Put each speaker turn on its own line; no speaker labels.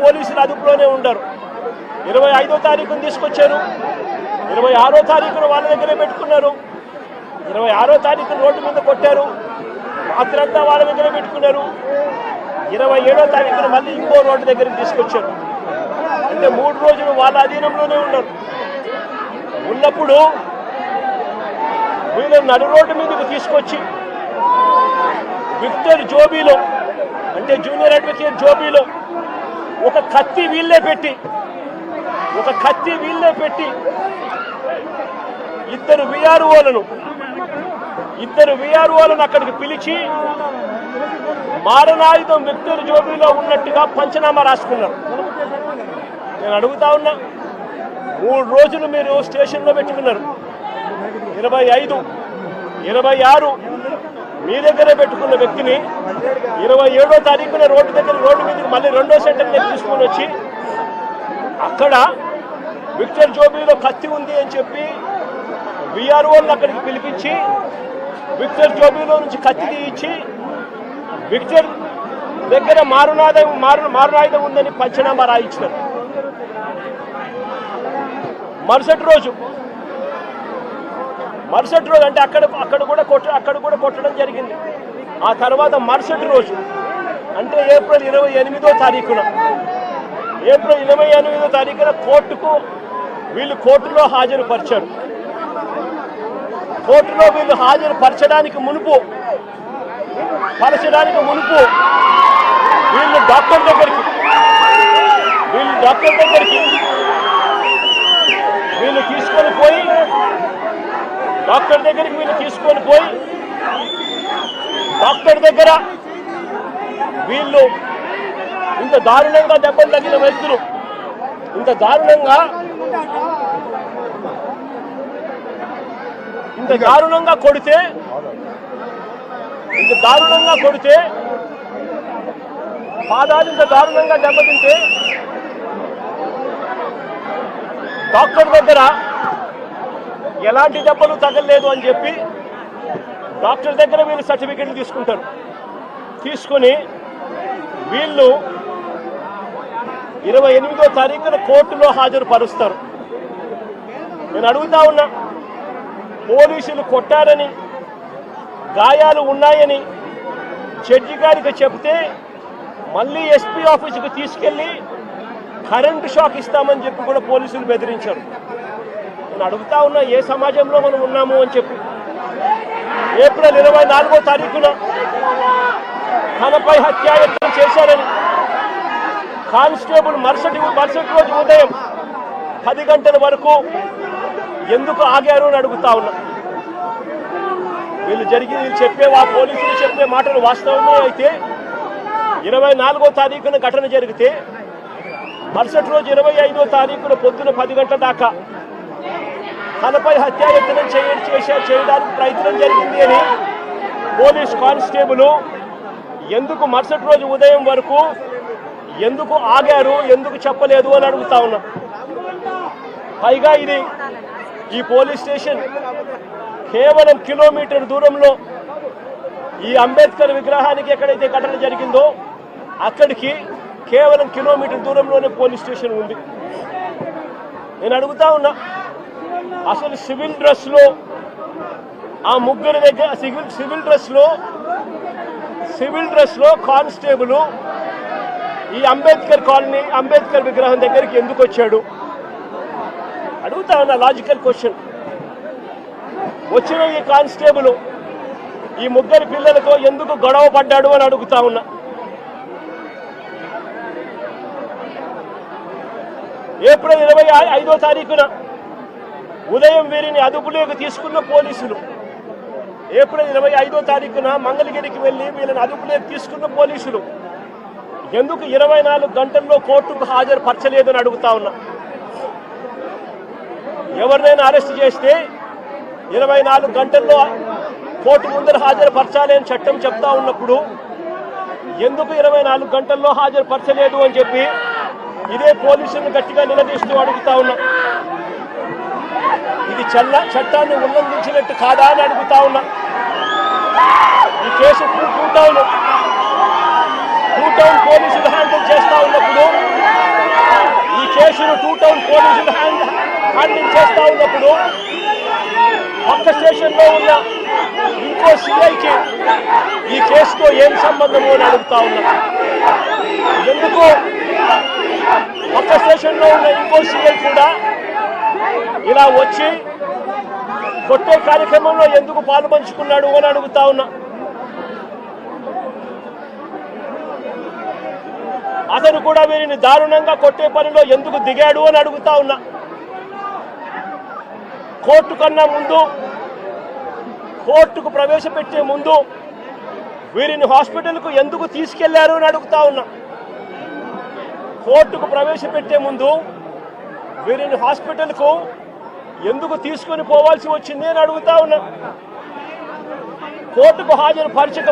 పోలీసులు అదుపులోనే ఉండరు. 25వ తారీఖున తీసుకొచ్చారు, 26వ తారీఖున వాళ్ళ దగ్గరే పెట్టుకున్నారు, 26వ తారీఖున రోడ్డు మీద కొట్టారు, రాత్రంతా వాళ్ళ దగ్గరే పెట్టుకున్నారు, 27వ తారీఖున మళ్ళీ ఇంకో రోడ్డు దగ్గరికి తీసుకొచ్చారు. అంటే 3 రోజులు వాళ్ళ అధీనంలోనే ఉన్నారు. ఉన్నప్పుడు వీళ్ళు నడు రోడ్డు మీదకి తీసుకొచ్చి విక్టర్ జోబీలో, అంటే జూనియర్ అడ్వకేట్ జోబీలో ఒక కత్తి వీళ్ళే పెట్టి ఇద్దరు విఆర్ఓలను అక్కడికి పిలిచి మారణాయుధం విక్టర్ జోబీలో ఉన్నట్టుగా పంచనామా రాసుకున్నారు. నేను అడుగుతా ఉన్నా, 3 రోజులు మీరు స్టేషన్లో పెట్టుకున్నారు, 25, 26 మీ దగ్గరే పెట్టుకున్న వ్యక్తిని 27వ తారీఖున రోడ్డు మీదకి మళ్ళీ 2వ సెంటర్ దగ్గర తీసుకొని వచ్చి అక్కడ విక్టర్ జోబీలో కత్తి ఉంది అని చెప్పి విఆర్ఓలను అక్కడికి పిలిపించి విక్టర్ జోబీలో నుంచి కత్తి తీయించి విక్టర్ దగ్గర మారణాయుధం ఉందని పంచనామా రాయించినారు. మరుసటి రోజు అంటే అక్కడ కూడా కొట్టడం జరిగింది. ఆ తర్వాత మరుసటి రోజు అంటే ఏప్రిల్ 28వ తారీఖున వీళ్ళు కోర్టులో హాజరుపరిచారు. కోర్టులో వీళ్ళు హాజరుపరచడానికి మునుపు వీళ్ళు డాక్టర్ దగ్గరికి తీసుకొని పోయి డాక్టర్ దగ్గర వీళ్ళు ఇంత దారుణంగా దెబ్బలు తగిన వ్యక్తులు ఇంత దారుణంగా కొడితే పాదాలు ఇంత దారుణంగా దెబ్బతింటే డాక్టర్ దగ్గర ఎలాంటి దెబ్బలు తగలలేదు అని చెప్పి డాక్టర్ దగ్గర వీళ్ళు సర్టిఫికెట్లు తీసుకుంటారు. తీసుకొని వీళ్ళు 28వ తారీఖున కోర్టులో హాజరుపరుస్తారు. నేను అడుగుతా ఉన్నా, పోలీసులు కొట్టారని, గాయాలు ఉన్నాయని జడ్జి గారికి చెప్తే మళ్ళీ ఎస్పీ ఆఫీసుకు తీసుకెళ్లి కరెంటు షాక్ ఇస్తామని చెప్పి కూడా పోలీసులు బెదిరించారు. నేను అడుగుతా ఉన్నా, ఏ సమాజంలో మనం ఉన్నాము అని చెప్పి. ఏప్రిల్ 24వ తారీఖున తనపై హత్యాయత్నం చేశారని కానిస్టేబుల్ మరుసటి రోజు ఉదయం 10 గంటల వరకు ఎందుకు ఆగారు అని అడుగుతా ఉన్నా. పోలీసులు చెప్పే మాటలు వాస్తవమే అయితే 24వ తారీఖున ఘటన జరిగితే మరుసటి రోజు 25వ తారీఖున పొద్దున 10 గంటల దాకా తనపై హత్యాయత్నం చేయడానికి ప్రయత్నం జరిగింది అని పోలీస్ కానిస్టేబుల్ ఎందుకు మరుసటి రోజు ఉదయం వరకు ఎందుకు ఆగారు, ఎందుకు చెప్పలేదు అని అడుగుతా ఉన్నా. పైగా ఈ పోలీస్ స్టేషన్ కేవలం కిలోమీటర్ దూరంలో ఈ అంబేద్కర్ విగ్రహానికి ఎక్కడైతే ఘటన జరిగిందో అక్కడికి కేవలం కిలోమీటర్ దూరంలోనే పోలీస్ స్టేషన్ ఉంది. నేను అడుగుతా ఉన్నా, అసలు సివిల్ డ్రెస్లో ఆ ముగ్గురు దగ్గర సివిల్ డ్రెస్లో కానిస్టేబుల్ ఈ అంబేద్కర్ విగ్రహం దగ్గరికి ఎందుకు వచ్చాడు అడుగుతా ఉన్నా. Logical question. వచ్చిన ఈ కానిస్టేబుల్ ఈ ముగ్గురు పిల్లలతో ఎందుకు గొడవ పడ్డాడు అని అడుగుతా ఉన్నా. ఏప్రిల్ 25వ తారీఖున ఉదయం వీరిని అదుపులోకి తీసుకున్న పోలీసులు, ఏప్రిల్ 25వ తారీఖున మంగళగిరికి వెళ్ళి వీళ్ళని అదుపులోకి తీసుకున్న పోలీసులు ఎందుకు 24 గంటల్లో కోర్టుకు హాజరుపరచలేదని అడుగుతా ఉన్నా. ఎవరినైనా అరెస్ట్ చేస్తే 24 గంటల్లో కోర్టు ముందర హాజరుపరచాలి అని చట్టం చెప్తా ఉన్నప్పుడు ఎందుకు 24 గంటల్లో హాజరుపరచలేదు అని చెప్పి ఇదే పోలీసులను గట్టిగా నిలదీస్తూ అడుగుతా ఉన్నా. ఇది చట్టాన్ని ఉల్లంఘించినట్టు కాదా అని అడుగుతా ఉన్నా. ఈ కేసు టూ టౌన్ పోలీసులు హ్యాండిల్ చేస్తా ఉన్నప్పుడు కేసును టూ టౌన్ పోలీసులు హ్యాండిల్ చేస్తా ఉన్నప్పుడు పక్క స్టేషన్లో ఉన్న ఇంకో సిఐకి ఈ కేసుతో ఏం సంబంధము అని అడుగుతా ఉన్నా. ఎందుకు పక్క స్టేషన్లో ఉన్న ఇంకో సిఐ కూడా ఇలా వచ్చి కొట్టే కార్యక్రమంలో ఎందుకు పాలు పంచుకున్నాడు అని అడుగుతా ఉన్నా. అతను కూడా వీరిని దారుణంగా కొట్టే పనిలో ఎందుకు దిగాడు అని అడుగుతా ఉన్నా. కోర్టు కన్నా ముందు, కోర్టుకు ప్రవేశపెట్టే ముందు వీరిని హాస్పిటల్కు ఎందుకు తీసుకెళ్లారు అని అడుగుతా ఉన్నా. కోర్టుకు ప్రవేశపెట్టే ముందు వీరిని హాస్పిటల్కు ఎందుకు తీసుకొని పోవాల్సి వచ్చింది అని అడుగుతా ఉన్నా. కోర్టుకు హాజరు పరిచక